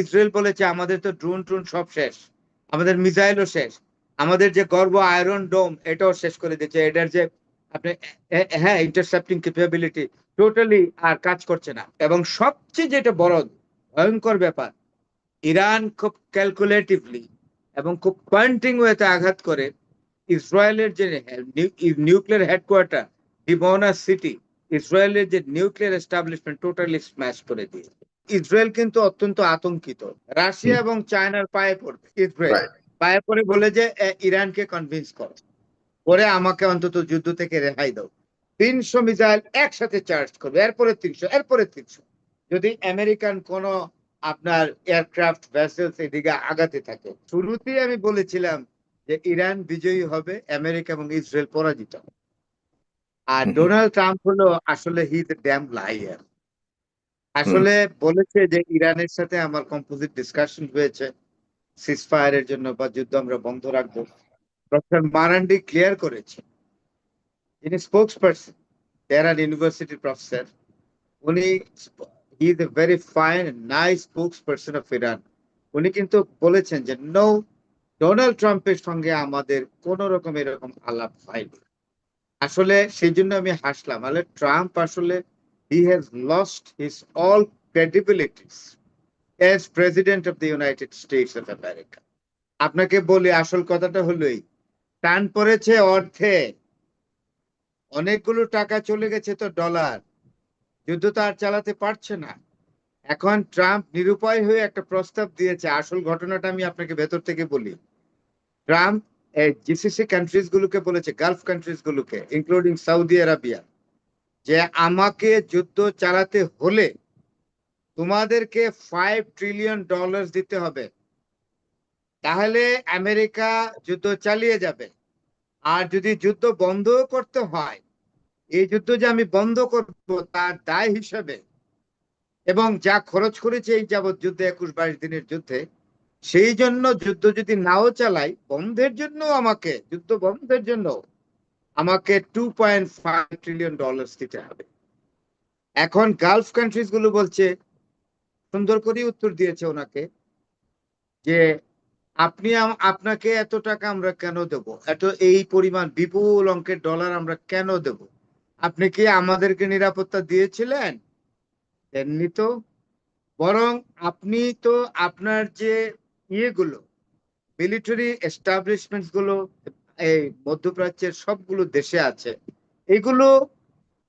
Israel বলেছে আমাদের তো ড্রোন ট্রোন সব শেষ, আমাদের মিসাইলও শেষ, আমাদের যে গর্ব আয়রন ডোম এটাও শেষ করে দিচ্ছে, এটার যে আপনি হ্যাঁ ইন্টারসেপ্টিং ক্যাপাবিলিটি টোটালি আর কাজ করছে না। এবং সবচেয়ে যেটা বড় ভয়ঙ্কর ব্যাপার, ইরান খুব ক্যালকুলেটিভলি এবং খুব পয়েন্টিং ওয়েতে আঘাত করে ইসরায়েলের যে নিউক্লিয়ার হেডকোয়ার্টার ডিমোনা সিটি, ইসরায়েলের যে নিউক্লিয়ার এস্টাবলিশমেন্ট টোটালি স্ম্যাশ করে দিয়েছে। ইসরায়েল কিন্তু অত্যন্ত আতঙ্কিত, রাশিয়া এবং চায়নার পায়ে পড়বে। ইসরায়েল পায়ে পড়ে বলে যে ইরানকে কনভিন্স করো, করে আমাকে অন্তত যুদ্ধ থেকে রেহাই দাও। 300 মিসাইল একসাথে চার্জ করবে, এরপরে 300, এরপরে 300, যদি আমেরিকান কোন আপনার এয়ারক্রাফট ভেসেলস এদিকে আগাতে থাকে। শুরুতেই আমি বলেছিলাম যে ইরান বিজয়ী হবে, আমেরিকা এবং ইসরায়েল পরাজিত। আর ডোনাল্ড ট্রাম্প হলো আসলে he is a damn liar. আসলে বলেছে যে ইরানের সাথে আমার কম্পোজিট ডিসকাশন হয়েছে সিজফায়ারের জন্য বা যুদ্ধ আমরা বন্ধ রাখবো। ডক্টর মারান্ডি ক্লিয়ার করেছে, যিনি স্পোক্স পার্সন, তেহরান ইউনিভার্সিটির প্রফেসর, উনি হি is a very fine nice spokes person of Iran. উনি কিন্তু বলেছেন যে নো, ডোনাল্ড ট্রাম্পের সঙ্গে আমাদের কোন রকম এরকম আলাপ হয়নি। আসলে সেই জন্য আমি হাসলাম, আসলে ট্রাম্প আসলে he has lost his all credibilities as president of the United States of America. আপনাকে বলি আসল কথাটা হলোই, টান পড়েছে অর্থে, অনেকগুলো টাকা চলে গেছে তো ডলার, যুদ্ধ তো আর চালাতে পারছে না। এখন ট্রাম্প নিরুপায় হয়ে একটা প্রস্তাব দিয়েছে। আসল ঘটনাটা আমি আপনাকে ভেতর থেকে বলি। ট্রাম্প জিসিসি কান্ট্রিজ গুলোকে বলেছে, গালফ কান্ট্রিজ গুলোকে ইনক্লুডিং সৌদি আরবিয়া, যে আমাকে যুদ্ধ চালাতে হলে তোমাদেরকে $5 ট্রিলিয়ন দিতে হবে, তাহলে আমেরিকা যুদ্ধ চালিয়ে যাবে। আর যদি যুদ্ধ বন্ধ করতে হয়, এই যুদ্ধ যে আমি বন্ধ করব তার দায় হিসেবে এবং যা খরচ করেছে এই যাবৎ যুদ্ধে 21-22 দিনের যুদ্ধে, সেই জন্য যুদ্ধ যদি নাও চালাই, বন্ধের জন্য আমাকে, যুদ্ধ বন্ধের জন্য আমাকে $2.5 ট্রিলিয়ন দিতে হবে। এখন গালফ কান্ট্রিজ গুলো বলছে, সুন্দর করে উত্তর দিয়েছে ওনাকে, যে আপনি আপনাকে এত টাকা আমরা কেন দেব, এত এই পরিমাণ বিপুল অঙ্কের ডলার আমরা কেন দেব? আপনি কি আমাদেরকে নিরাপত্তা দিয়েছিলেন? এমনি তো, বরং আপনি তো আপনার যে ইয়েগুলো, মিলিটারি এস্টাবলিশমেন্ট গুলো এই মধ্যপ্রাচ্যের সবগুলো দেশে আছে, এগুলো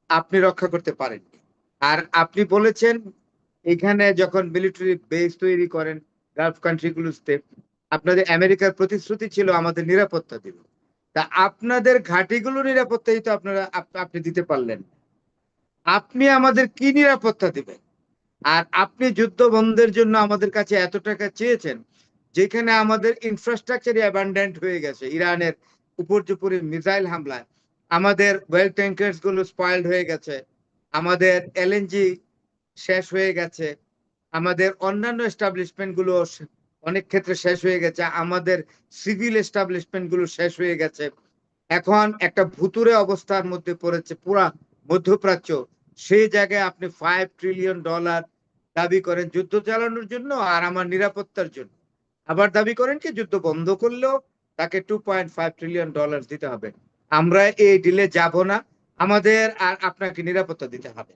আপনি রক্ষা করতে পারেননি। আর আপনি বলেছেন এখানে যখন মিলিটারি বেস তৈরি করেন গালফ কান্ট্রি গুলোতে, আপনাদের আমেরিকার প্রতিশ্রুতি ছিল আমাদের নিরাপত্তা দিবে। তা আপনাদের ঘাঁটিগুলো নিরাপত্তাই তো আপনারা আপনি দিতে পারলেন, আপনি আমাদের কি নিরাপত্তা দিবেন? আর আপনি যুদ্ধ বন্ধের জন্য আমাদের কাছে এত টাকা চেয়েছেন, যেখানে আমাদের ইনফ্রাস্ট্রাকচার অ্যাবান্ডেন্ট হয়ে গেছে ইরানের উপর্যুপরি মিসাইল হামলায়, আমাদের ওয়েল ট্যাঙ্কার্স গুলো স্পয়েলড হয়ে গেছে, আমাদের এলএনজি শেষ হয়ে গেছে, আমাদের অন্যান্য এস্টাবলিশমেন্ট গুলো অনেক ক্ষেত্রে শেষ হয়ে গেছে, আমাদের সিভিল এস্টাবলিশমেন্ট গুলো শেষ হয়ে গেছে। এখন একটা ভুতুরে অবস্থার মধ্যে পড়েছে পুরা মধ্যপ্রাচ্য। সেই জায়গায় আপনি $5 ট্রিলিয়ন দাবি করেন যুদ্ধ চালানোর জন্য আর আমার নিরাপত্তার জন্য, আবার দাবি করেন কি যুদ্ধ বন্ধ করলেও তাকে $2.5 ট্রিলিয়ন দিতে হবে। আমরা এই ডিলে যাব না, আমাদের আর আপনাকে নিরাপত্তা দিতে হবে।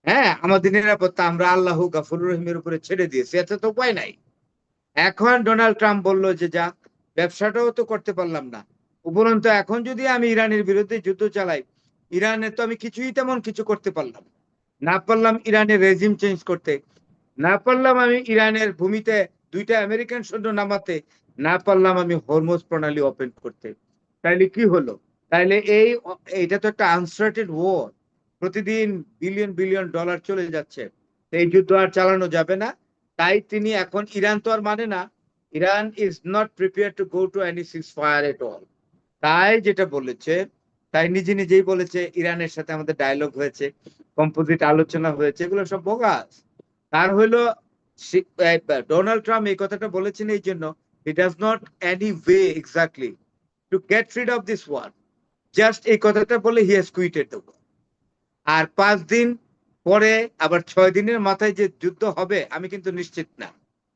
হ্যাঁ, আমাদের নিরাপত্তা আমরা আল্লাহ গাফুর রহিমের উপরে ছেড়ে দিয়েছি, এতে তো উপায় নাই। এখন ডোনাল্ড ট্রাম্প বলল যে যাক, ব্যবসাটাও তো করতে পারলাম না, উপরন্তু এখন যদি আমি ইরানের বিরুদ্ধে যুদ্ধ চালাই, ইরানে তো আমি কিছুই তেমন কিছু করতে পারলাম না, পারলাম ইরানের রেজিম চেঞ্জ করতে, না পারলাম আমি ইরানের ভূমিতে 2টা আমেরিকান সৈন্য নামাতে, না পারলাম আমি হরমুজ প্রণালী ওপেন করতে। তাইলে কি হলো? তাইলে এইটা তো একটা আনসার্টেন ওয়ার, প্রতিদিন বিলিয়ন বিলিয়ন ডলার চলে যাচ্ছে, এই যুদ্ধ আর চালানো যাবে না। তাই তিনি এখন, ইরান তো আর মানে না, Iran is not prepare to go to any seize fire at all. তাই যেটা বলেছে, তাই নিজে নিজেই বলেছে ইরানের সাথে আমাদের ডায়লগ হয়েছে, কম্পোজিট আলোচনা হয়েছে, এগুলো সব বোগাস। তার হইলো ডোনাল্ড ট্রাম্প এই কথাটা বলেছেন এই জন্য, he does not any way exactly to get rid of this war, just এই কথাটা বলে he has quited the war. আর 5 দিন পরে আবার 6 দিনের মাথায় যে যুদ্ধ হবে আমি কিন্তু নিশ্চিত না।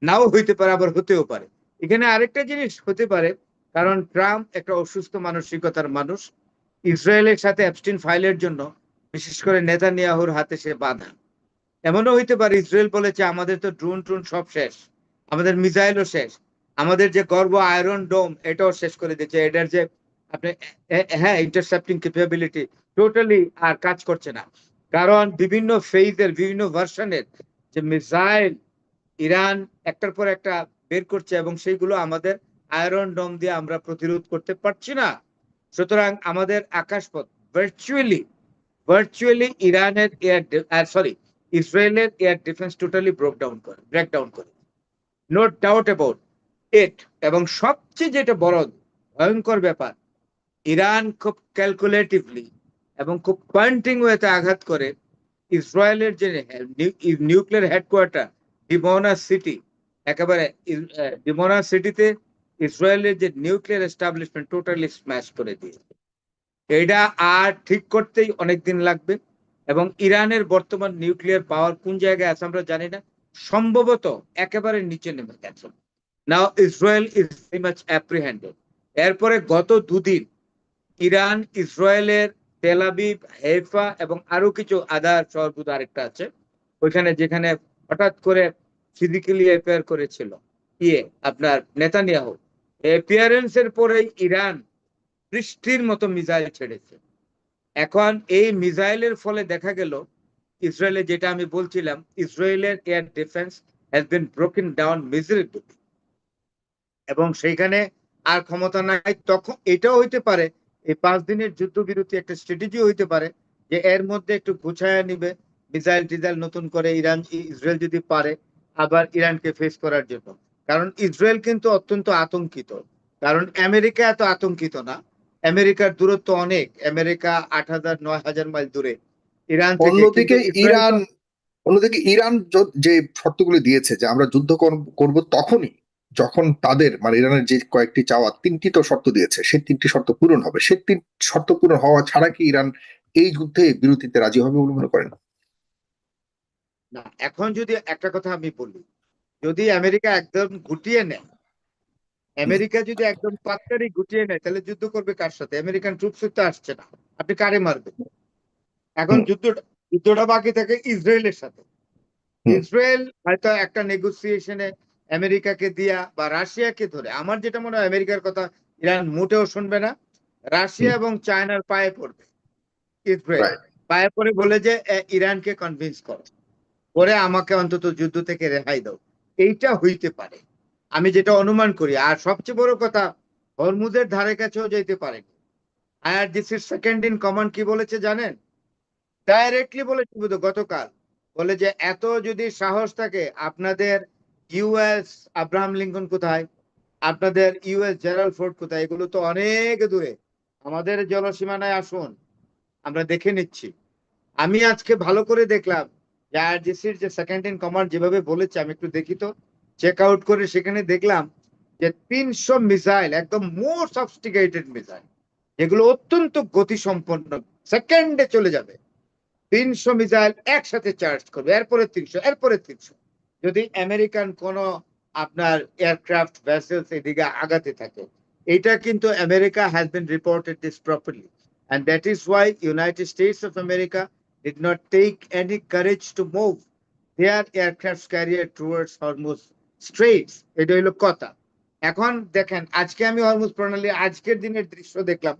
নাও হইতে পারে, আবার হতেও পারে। এখানে আরেকটা জিনিস হতে পারে, কারণ ট্রাম্প একটা অসুস্থ মানসিকতার মানুষ। ইসরায়েলের সাথে অ্যাবস্টিন ফাইলের জন্য বিশেষ করে নেতানিয়াহুর হাতে সে বাধা। এমনও হইতে পারে ইসরায়েল বলেছে আমাদের তো ড্রোন ট্রোন সব শেষ, আমাদের মিসাইলও শেষ, আমাদের যে গর্ব আয়রন ডোম এটাও শেষ করে দিচ্ছে, এটার যে আপনি হ্যাঁ ইন্টারসেপ্টিং ক্যাপাবিলিটি টোটালি আর কাজ করছে না। কারণ বিভিন্ন ফেজের বিভিন্ন ভার্সনের যে মিসাইল ইরান একটার পর একটা বের করছে, এবং সেইগুলো আমাদের আয়রন ডোম দিয়ে আমরা প্রতিরোধ করতে পারছি না। সুতরাং আমাদের আকাশপথ ভার্চুয়ালি ভার্চুয়ালি ইরানের এয়ার ইসরায়েলের এয়ার ডিফেন্স টোটালি ব্রেকডাউন করে, নো ডাউট অ্যাবাউট ইট। এবং সবচেয়ে যেটা বড় ভয়ঙ্কর ব্যাপার, ইরান খুব ক্যালকুলেটিভলি এবং খুব পয়েন্টিং ওয়েতে আঘাত করে ইসরায়েলের যে নিউক্লিয়ার হেডকোয়ার্টার ডিমোনা সিটি, একেবারে ডিমোনা সিটিতে ইসরায়েলের যে নিউক্লিয়ার এস্টাবলিশমেন্ট টোটালি স্ম্যাশ করে দিয়েছে। এটা আর ঠিক করতেই অনেকদিন লাগবে, এবং ইরানের বর্তমান নিউক্লিয়ার পাওয়ার কোন জায়গায় আছে আমরা জানি না, সম্ভবত একেবারে নিচে নেমে গেছে। নাও ইসরায়েল ইজ ভেরি মাচ অ্যাপ্রিহেন্ডেড। এরপরে গত দুদিন ইরান ইসরায়েলের তেল আবিব, হেফা এবং আরো কিছু আদার শহর, আরেকটা আছে ওইখানে, যেখানে হঠাৎ করে ফিজিক্যালি অ্যাপিয়ার করেছিল আপনার নেতানিয়াহু, অ্যাপিয়ারেন্সের পরেই ইরান বৃষ্টির মতো মিসাইল ছেড়েছে। এখন এই মিসাইলের ফলে দেখা গেল ইসরায়েলে, যেটা আমি বলছিলাম, ইসরায়েলের air defence has been broken down miserably, এবং সেইখানে আর ক্ষমতা নাই। তখন এটাও হইতে পারে এই 5 দিনের যুদ্ধবিরতি একটা স্ট্র্যাটেজি হইতে পারে, যে এর মধ্যে একটু গুছায়া নিবে মিসাইল টিসাইল নতুন করে ইসরায়েল যদি পারে আবার ইরানকে ফেস করার জন্য। কারণ ইসরায়েল কিন্তু অত্যন্ত আতঙ্কিত, কারণ আমেরিকা এত আতঙ্কিত না, আমেরিকার দূরত্ব অনেক, আমেরিকা 8,000-9,000 মাইল দূরে ইরান থেকে, কিন্তু অন্যদিকে ইসরায়েল ইরান তো অন্যদিকে ইরান যে শর্তগুলি দিয়েছে যে আমরা যুদ্ধ করব তখনই যখন তাদের মানে ইরানের যে কয়েকটি চাওয়া, 3টি তো শর্ত দিয়েছে, সেই 3টি শর্ত পূরণ হবে। সেই 3 শর্ত পূরণ হওয়া ছাড়া কি ইরান এই যুদ্ধে বিরতিতে রাজি হবে বলে মনে করেন? না। এখন যদি একটা কথা আমি বলি, যদি আমেরিকা একদম গুটিয়ে নেয়, আমেরিকা যদি একদম পাত্তারি গুটিয়ে নেয়, তাহলে যুদ্ধ করবে কার সাথে? আমেরিকান ট্রুপস তো আসছে না, আপনি কারে মারবেন? এখন হুম, যুদ্ধটা বাকি থাকে ইসরায়েলের সাথে। হুম, ইসরায়েল হয়তো একটা নেগোসিয়েশনে আমেরিকাকে দিয়া বা রাশিয়াকে ধরে, আমার যেটা মনে হয় আমেরিকার কথা ইরান মোটেও শুনবে না, রাশিয়া হুম, এবং চায়নার পায়ে পড়বে ইসরায়েল, রাইট। পায়ে পড়ে বলে যে ইরানকে কনভিন্স করো, করে আমাকে অন্তত যুদ্ধ থেকে রেহাই দাও। এইটা হইতে পারে আমি যেটা অনুমান করি। আর সবচেয়ে বড় কথা, হরমুজের ধারে কাছেও যেতে পারেনি। আইআরজিসির সেকেন্ড ইন কমান্ড কি বলেছে জানেন? ডাইরেক্টলি বলেছে বুধ গতকাল, বলে যে এত যদি সাহস থাকে আপনাদের, ইউএস আব্রাহাম লিঙ্কন কোথায়, আপনাদের ইউএস জেরাল্ড ফোর্ড কোথায়, এগুলো তো অনেক দূরে, আমাদের জলসীমানায় আসুন, আমরা দেখে নিচ্ছি। আমি আজকে ভালো করে দেখলাম যে আইআরজিসির যে সেকেন্ড ইন কমান্ড যেভাবে বলেছে, আমি একটু দেখি তো, চেক আউট করে সেখানে দেখলাম যে 300 মিসাইল, একদম মোর সফিস্টিকেটেড মিসাইল, যেগুলো অত্যন্ত গতিসম্পন্ন, সেকেন্ডে চলে যাবে, 300 মিসাইল একসাথে চার্জ করবে, এরপরে 300, এরপরে 300, যদি আমেরিকান কোন আপনার এয়ারক্রাফট ভেসেলস এদিকে আগাতে থাকে। এটা কিন্তু America has been reported this properly, and that is why United States of America did not take any courage to move their aircraft carrier towards Hormuz Straits. এটা হলো কথা। এখন দেখেন, আজকে আমি হরমুজ প্রণালী আজকের দিনের দৃশ্য দেখলাম।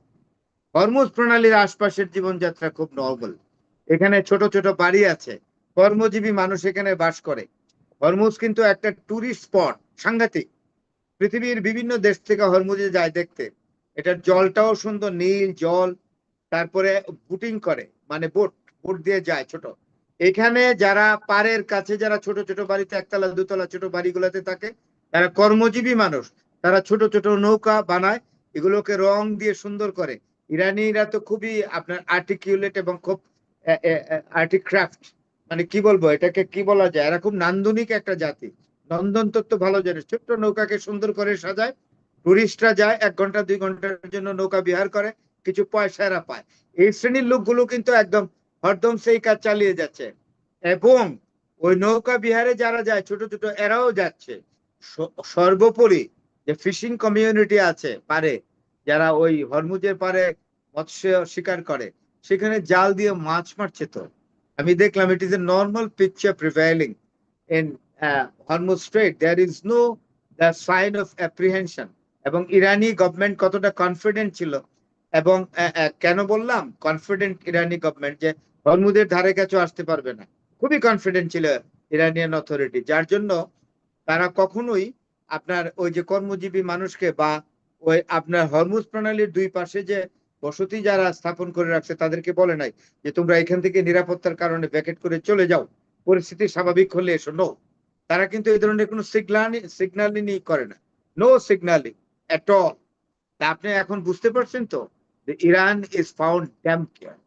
হরমুজ প্রণালীর আশপাশের জীবনযাত্রা খুব নর্মাল, এখানে ছোট ছোট বাড়ি আছে, কর্মজীবী মানুষ এখানে বাস করে। হরমুজ কিন্তু একটা টুরিস্ট স্পট, সাংঘাতিক, পৃথিবীর বিভিন্ন দেশ থেকে হরমুজে যায় দেখতে। এটার জলটাও সুন্দর নীল জল, তারপরে বুটিং করে, মানে বোট বোট দিয়ে যায় ছোট। এখানে যারা পাড়ের কাছে, যারা ছোট ছোট বাড়িতে, একতলা দুতলা ছোট বাড়িগুলোতে থাকে, তারা কর্মজীবী মানুষ, তারা ছোট ছোট নৌকা বানায়, এগুলোকে রং দিয়ে সুন্দর করে। ইরানিরা তো খুবই আপনার আর্টিকুলেট এবং খুব আর্টিক্রাফট, মানে কি বলবো এটাকে, কি বলা যায়, এরা খুব নান্দনিক একটা জাতি, নন্দন তত্ত্ব ভালো জানে। ছোট্ট নৌকাকে সুন্দর করে সাজায়, টুরিস্টরা যায় 1 ঘন্টা 2 ঘন্টার জন্য নৌকা বিহার করে, কিছু পয়সা এরা পায়। এই শ্রেণীর লোকগুলো কিন্তু একদম হরদম সেই কাজ চালিয়ে যাচ্ছে, এবং ওই নৌকা বিহারে যারা যায় ছোট ছোট, এরাও যাচ্ছে, সর্বোপরি যে ফিশিং কমিউনিটি আছে পারে, যারা ওই হরমুজের পারে মৎস্য শিকার করে, সেখানে জাল দিয়ে মাছ মারছে। তো আমি দেখলাম it is a normal picture prevailing in Hormuz strait. There is no the sign of apprehension. এবং ইরানি গভর্নমেন্ট কতটা কনফিডেন্ট ছিল, এবং কেন বললাম কনফিডেন্ট ইরানি গভর্নমেন্ট, যে হরমুজের ধারে কাছেও আসতে পারবে না, খুবই কনফিডেন্ট ছিল ইরানিয়ান অথরিটি, যার জন্য তারা কখনোই আপনার ওই যে কর্মজীবী মানুষকে বা ওই আপনার হরমুজ প্রণালীর দুই পাশে যে বসতি যারা স্থাপন করে রাখছে তাদেরকে বলে নাই যে তোমরা এখান থেকে নিরাপত্তার কারণে ব্যাকেট করে চলে যাও, পরিস্থিতি স্বাভাবিক হলে এসো। নো, তারা কিন্তু এই ধরনের কোনো সিগন্যালিং করে না, নো সিগন্যালিং এট অল। তা আপনি এখন বুঝতে পারছেন তো, Iran is found damn care.